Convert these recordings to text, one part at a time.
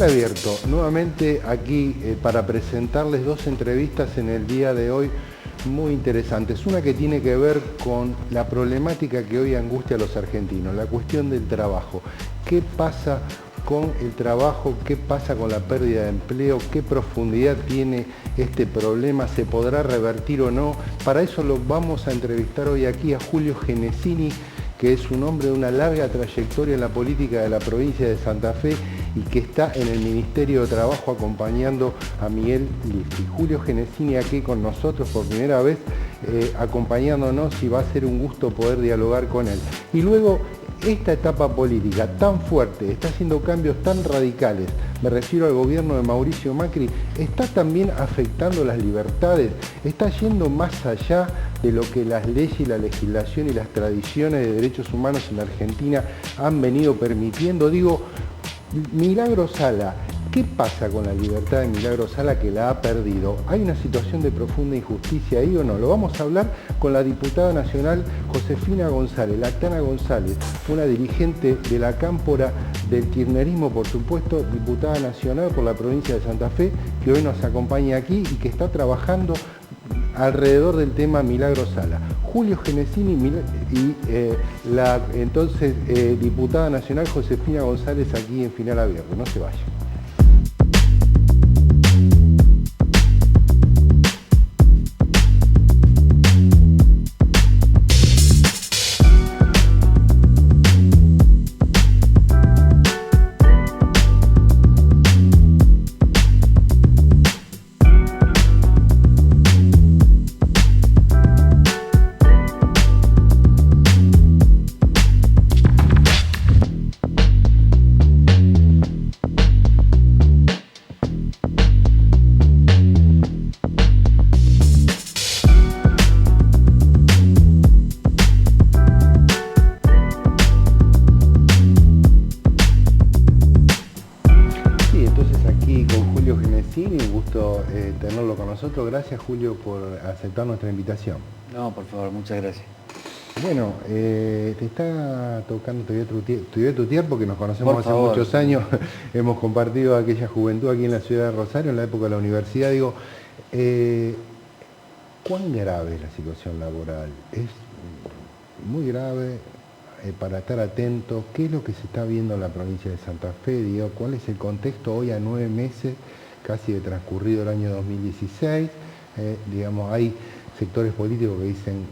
Final Abierto, nuevamente aquí para presentarles dos entrevistas en el día de hoy muy interesantes. Una que tiene que ver con la problemática que hoy angustia a los argentinos, la cuestión del trabajo. ¿Qué pasa con el trabajo? ¿Qué pasa con la pérdida de empleo? ¿Qué profundidad tiene este problema? ¿Se podrá revertir o no? Para eso lo vamos a entrevistar hoy aquí a Julio Genesini, que es un hombre de una larga trayectoria en la política de la provincia de Santa Fe y que está en el Ministerio de Trabajo acompañando a Miguel Liffi. Julio Genesini aquí con nosotros por primera vez, acompañándonos, y va a ser un gusto poder dialogar con él. Y luego, esta etapa política tan fuerte, está haciendo cambios tan radicales, me refiero al gobierno de Mauricio Macri, está también afectando las libertades, está yendo más allá de lo que las leyes y la legislación y las tradiciones de derechos humanos en la Argentina han venido permitiendo. Digo, Milagro Sala, ¿qué pasa con la libertad de Milagro Sala que la ha perdido? ¿Hay una situación de profunda injusticia ahí o no? Lo vamos a hablar con la diputada nacional Josefina González, Lactana González, una dirigente de la cámpora del kirchnerismo, por supuesto, diputada nacional por la provincia de Santa Fe, que hoy nos acompaña aquí y que está trabajando alrededor del tema Milagro Sala. Julio Genesini y la entonces diputada nacional Josefina González aquí en Final Abierto. No se vayan. Un gusto tenerlo con nosotros. Gracias, Julio, por aceptar nuestra invitación. No, por favor, muchas gracias. Bueno, te está tocando, te voy a tutear porque nos conocemos hace muchos años. Hemos compartido aquella juventud aquí en la ciudad de Rosario, en la época de la universidad. Digo, ¿cuán grave es la situación laboral? Es muy grave. Para estar atentos, ¿qué es lo que se está viendo en la provincia de Santa Fe? Digo, ¿cuál es el contexto hoy a 9 meses casi de transcurrido el año 2016? Digamos, hay sectores políticos que dicen,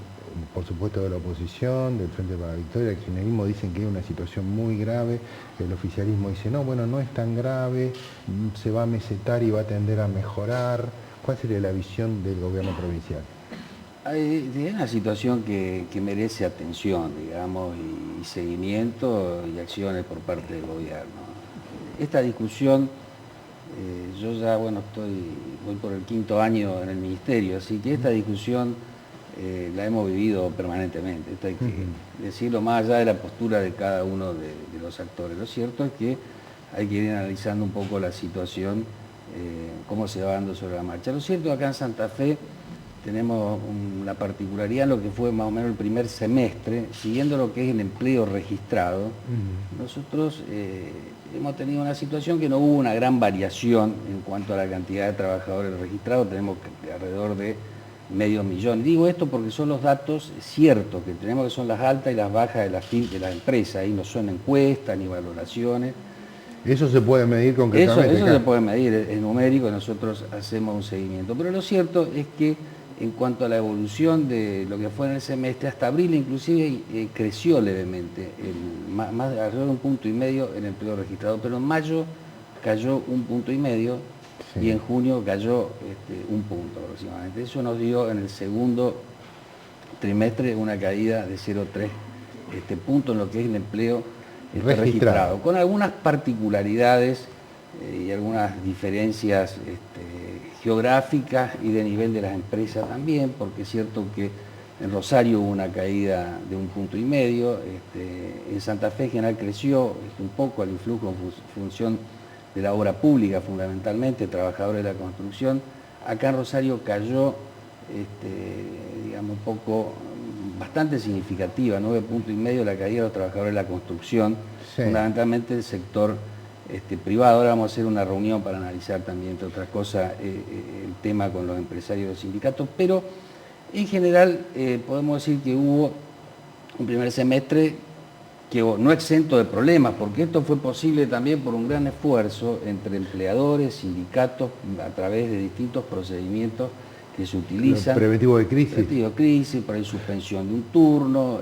por supuesto de la oposición, del Frente para la Victoria, el kirchnerismo, dicen que hay una situación muy grave. El oficialismo dice, no, bueno, no es tan grave, se va a mesetar y va a tender a mejorar. ¿Cuál sería la visión del gobierno provincial? Hay una situación que merece atención, digamos, y seguimiento y acciones por parte del gobierno. Esta discusión, yo ya, bueno, voy por el 5º año en el ministerio, así que esta discusión la hemos vivido permanentemente. Esto hay que decirlo más allá de la postura de cada uno de los actores. Lo cierto es que hay que ir analizando un poco la situación, cómo se va dando sobre la marcha. Lo cierto es que acá en Santa Fe tenemos una particularidad en lo que fue más o menos el primer semestre, siguiendo lo que es el empleo registrado. Nosotros hemos tenido una situación que no hubo una gran variación en cuanto a la cantidad de trabajadores registrados, tenemos alrededor de 500.000. Digo esto porque son los datos ciertos que tenemos, que son las altas y las bajas de las empresas, ahí no son encuestas ni valoraciones. ¿Eso se puede medir concretamente? Eso se puede medir, es numérico, nosotros hacemos un seguimiento. Pero lo cierto es que en cuanto a la evolución de lo que fue en el semestre, hasta abril inclusive creció levemente, más alrededor de 1,5 puntos en el empleo registrado, pero en mayo cayó 1,5 puntos sí, y en junio cayó 1 punto aproximadamente. Eso nos dio en el segundo trimestre una caída de 0,3 puntos en lo que es el empleo registrado, con algunas particularidades y algunas diferencias geográficas y de nivel de las empresas también, porque es cierto que en Rosario hubo una caída de 1,5 puntos, en Santa Fe en general creció un poco el influjo en función de la obra pública, fundamentalmente, trabajadores de la construcción. Acá en Rosario cayó, digamos, un poco, bastante significativa, 9,5 puntos la caída de los trabajadores de la construcción, sí, fundamentalmente el sector privado. Ahora vamos a hacer una reunión para analizar también, entre otras cosas, el tema con los empresarios y los sindicatos, pero en general podemos decir que hubo un primer semestre que no exento de problemas, porque esto fue posible también por un gran esfuerzo entre empleadores, sindicatos, a través de distintos procedimientos que se utilizan. Preventivo de crisis. Preventivo de crisis, por ahí suspensión de un turno,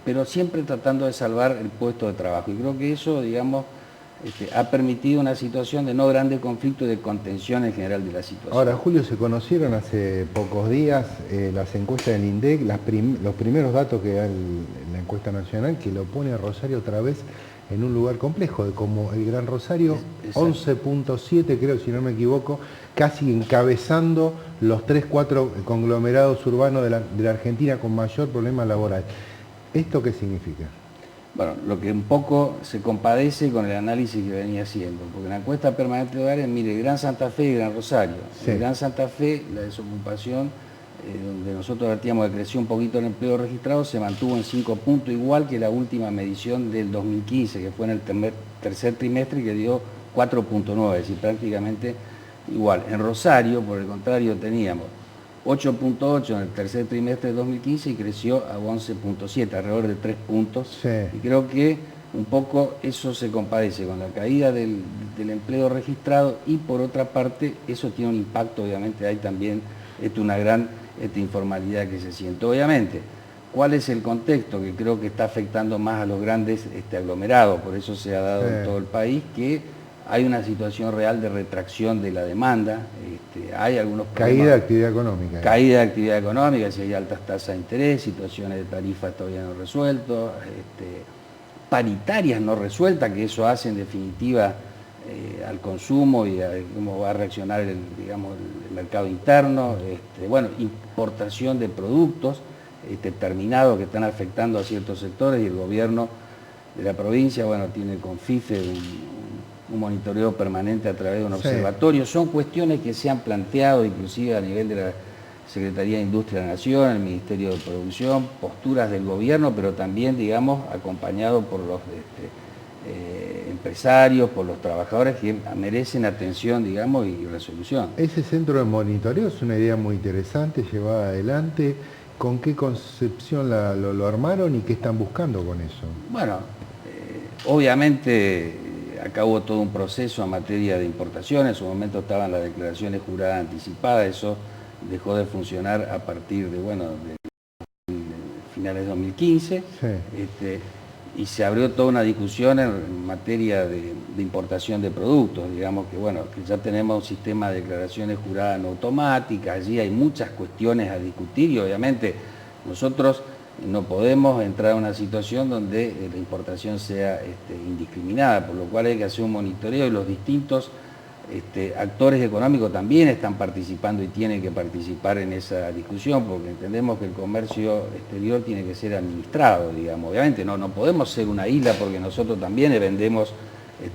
pero siempre tratando de salvar el puesto de trabajo. Y creo que eso, digamos, ha permitido una situación de no grande conflicto y de contención en general de la situación. Ahora, Julio, se conocieron hace pocos días las encuestas del INDEC, los primeros datos que da la encuesta nacional, que lo pone a Rosario otra vez en un lugar complejo, como el Gran Rosario, 11.7 creo, si no me equivoco, casi encabezando los 3-4 conglomerados urbanos de la Argentina con mayor problema laboral. ¿Esto qué significa? Bueno, lo que un poco se compadece con el análisis que venía haciendo, porque en la encuesta permanente de hogares, mire, Gran Santa Fe y Gran Rosario. Sí. En Gran Santa Fe, la desocupación, donde nosotros advertíamos que creció un poquito el empleo registrado, se mantuvo en 5 puntos, igual que la última medición del 2015, que fue en el tercer trimestre y que dio 4.9, es decir, prácticamente igual. En Rosario, por el contrario, teníamos 8.8 en el tercer trimestre de 2015 y creció a 11.7, alrededor de 3 puntos. Sí. Y creo que un poco eso se compadece con la caída del empleo registrado y por otra parte eso tiene un impacto, obviamente hay también una gran informalidad que se siente. Obviamente, ¿cuál es el contexto? Que creo que está afectando más a los grandes aglomerados, por eso se ha dado en todo el país que hay una situación real de retracción de la demanda, hay algunos problemas. Caída de actividad económica. Caída de actividad económica, si hay altas tasas de interés, situaciones de tarifas todavía no resueltas, paritarias no resueltas, que eso hace en definitiva al consumo y a cómo va a reaccionar el mercado interno, bueno, importación de productos terminados que están afectando a ciertos sectores y el gobierno de la provincia, bueno, tiene con FIFE un monitoreo permanente a través de un observatorio. Son cuestiones que se han planteado inclusive a nivel de la Secretaría de Industria de la Nación, el Ministerio de Producción, posturas del gobierno, pero también, digamos, acompañado por los empresarios, por los trabajadores que merecen atención, digamos, y resolución. Ese centro de monitoreo es una idea muy interesante, llevada adelante. ¿Con qué concepción lo armaron y qué están buscando con eso? Bueno, obviamente acá hubo todo un proceso en materia de importación, en su momento estaban las declaraciones juradas anticipadas, eso dejó de funcionar a partir de finales de 2015, y se abrió toda una discusión en materia de importación de productos, digamos que bueno, que ya tenemos un sistema de declaraciones juradas no automáticas, allí hay muchas cuestiones a discutir y obviamente nosotros no podemos entrar a una situación donde la importación sea indiscriminada, por lo cual hay que hacer un monitoreo y los distintos actores económicos también están participando y tienen que participar en esa discusión, porque entendemos que el comercio exterior tiene que ser administrado, digamos. Obviamente no podemos ser una isla porque nosotros también vendemos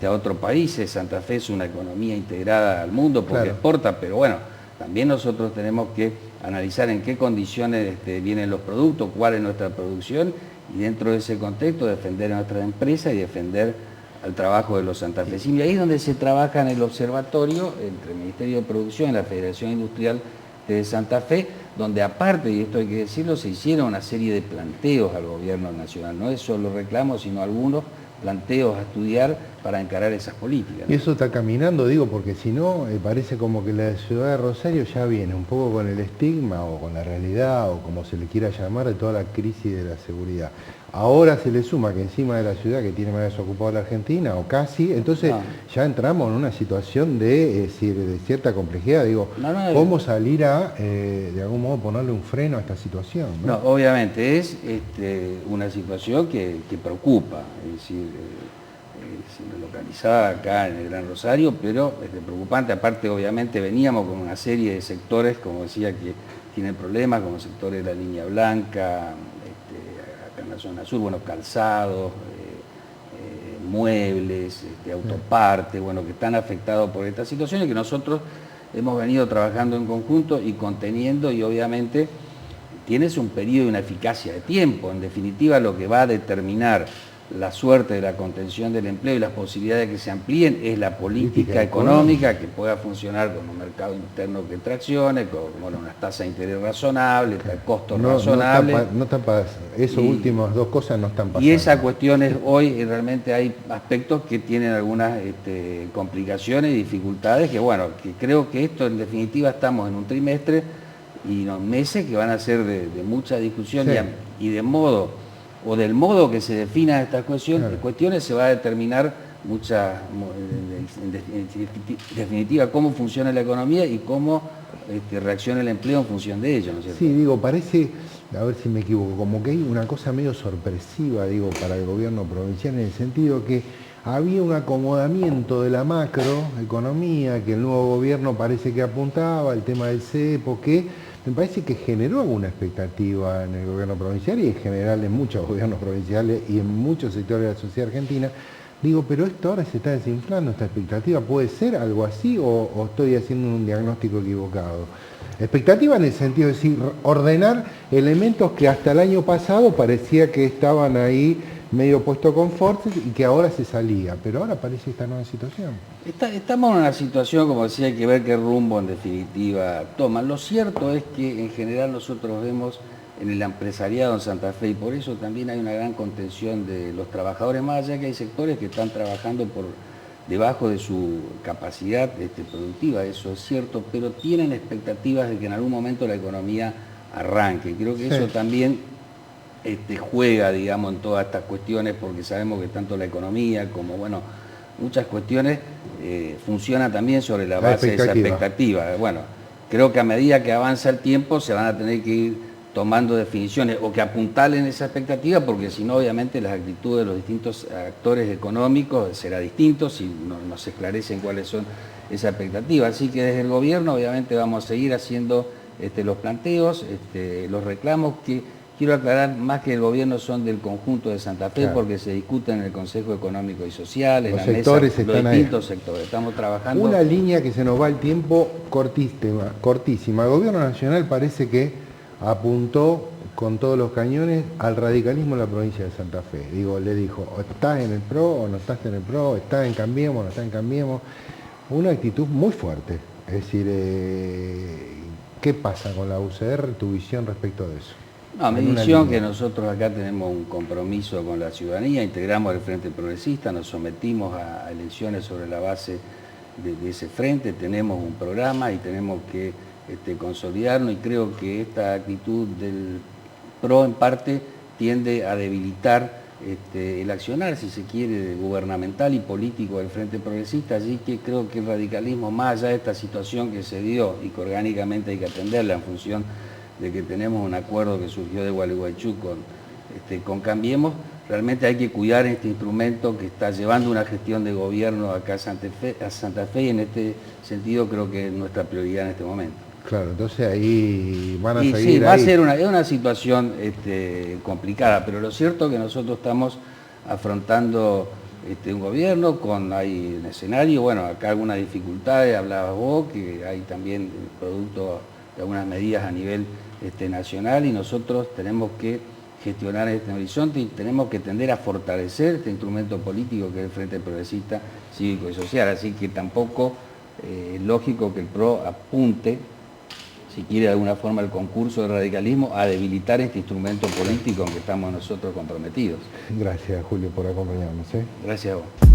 a otros países. Santa Fe es una economía integrada al mundo porque exporta, pero bueno, también nosotros tenemos que analizar en qué condiciones vienen los productos, cuál es nuestra producción y dentro de ese contexto defender a nuestras empresas y defender al trabajo de los santafesinos. Y ahí es donde se trabaja en el observatorio entre el Ministerio de Producción y la Federación Industrial de Santa Fe, donde aparte, y esto hay que decirlo, se hicieron una serie de planteos al gobierno nacional. No es solo reclamos, sino algunos planteos a estudiar para encarar esas políticas, ¿no? Y eso está caminando, digo, porque si no, parece como que la ciudad de Rosario ya viene un poco con el estigma o con la realidad o como se le quiera llamar de toda la crisis de la seguridad. Ahora se le suma que encima de la ciudad que tiene más desocupada la Argentina, o casi, entonces ya entramos en una situación de cierta complejidad. Digo, ¿cómo salir a, de algún modo, ponerle un freno a esta situación? No, obviamente es una situación que preocupa, es decir, localizada acá en el Gran Rosario, pero preocupante. Aparte, obviamente, veníamos con una serie de sectores, como decía, que tienen problemas, como sectores de la línea blanca, acá en la zona sur, bueno, calzados, muebles, autopartes, bueno, que están afectados por estas situaciones que nosotros hemos venido trabajando en conjunto y conteniendo, y obviamente tienes un periodo y una eficacia de tiempo. En definitiva, lo que va a determinar la suerte de la contención del empleo y las posibilidades de que se amplíen es la política económica que pueda funcionar con un mercado interno que traccione, con unas tasas de interés razonables, costos razonables. Esos últimos dos cosas no están pasando. Y esas cuestiones hoy realmente hay aspectos que tienen algunas complicaciones y dificultades que bueno, que creo que esto en definitiva estamos en un trimestre y unos meses que van a ser de mucha discusión y del modo que se definan estas cuestiones se va a determinar en definitiva cómo funciona la economía y cómo reacciona el empleo en función de ello, ¿no es cierto? Sí, digo, parece, a ver si me equivoco, como que hay una cosa medio sorpresiva, digo, para el gobierno provincial en el sentido que había un acomodamiento de la macroeconomía que el nuevo gobierno parece que apuntaba, el tema del cepo, que me parece que generó alguna expectativa en el gobierno provincial y en general en muchos gobiernos provinciales y en muchos sectores de la sociedad argentina. Digo, pero esto ahora se está desinflando, esta expectativa, ¿puede ser algo así o estoy haciendo un diagnóstico equivocado? Expectativa en el sentido de decir, ordenar elementos que hasta el año pasado parecía que estaban ahí medio puesto con fuerza y que ahora se salía, pero ahora parece esta nueva situación. Estamos en una situación, como decía, hay que ver qué rumbo en definitiva toman. Lo cierto es que en general nosotros vemos en el empresariado en Santa Fe y por eso también hay una gran contención de los trabajadores, más allá que hay sectores que están trabajando por debajo de su capacidad productiva, eso es cierto, pero tienen expectativas de que en algún momento la economía arranque. Creo que eso también juega, digamos, en todas estas cuestiones, porque sabemos que tanto la economía como, bueno, muchas cuestiones funcionan también sobre la base de esa expectativa. Bueno, creo que a medida que avanza el tiempo se van a tener que ir tomando definiciones o que apuntalen esa expectativa, porque si no, obviamente, las actitudes de los distintos actores económicos será distinto si no se esclarecen cuáles son esas expectativas. Así que desde el gobierno, obviamente, vamos a seguir haciendo los planteos, los reclamos que, quiero aclarar, más que el gobierno son del conjunto de Santa Fe, porque se discuten en el Consejo Económico y Social, en la mesa, los distintos sectores. Estamos trabajando. Una línea que se nos va el tiempo cortísima. El gobierno nacional parece que apuntó con todos los cañones al radicalismo en la provincia de Santa Fe. Digo, le dijo, o estás en el PRO o no estás en el PRO, estás en Cambiemos o no estás en Cambiemos. Una actitud muy fuerte. Es decir, ¿qué pasa con la UCR, tu visión respecto de eso? No, mi visión que nosotros acá tenemos un compromiso con la ciudadanía, integramos el Frente Progresista, nos sometimos a elecciones sobre la base de ese frente, tenemos un programa y tenemos que consolidarnos y creo que esta actitud del PRO en parte tiende a debilitar el accionar, si se quiere, gubernamental y político del Frente Progresista, así que creo que el radicalismo, más allá de esta situación que se dio y que orgánicamente hay que atenderla en función de que tenemos un acuerdo que surgió de Gualeguaychú con Cambiemos, realmente hay que cuidar este instrumento que está llevando una gestión de gobierno acá a Santa Fe y en este sentido creo que es nuestra prioridad en este momento. Claro, entonces ahí van a seguir. Sí, va a ser una situación complicada, pero lo cierto es que nosotros estamos afrontando un gobierno hay un escenario, bueno, acá algunas dificultades, hablabas vos, que hay también producto de algunas medidas a nivel nacional y nosotros tenemos que gestionar este horizonte y tenemos que tender a fortalecer este instrumento político que es el Frente Progresista Cívico y Social, así que tampoco es lógico que el PRO apunte, si quiere de alguna forma el concurso de radicalismo, a debilitar este instrumento político en que estamos nosotros comprometidos. Gracias, Julio, por acompañarnos. Gracias a vos.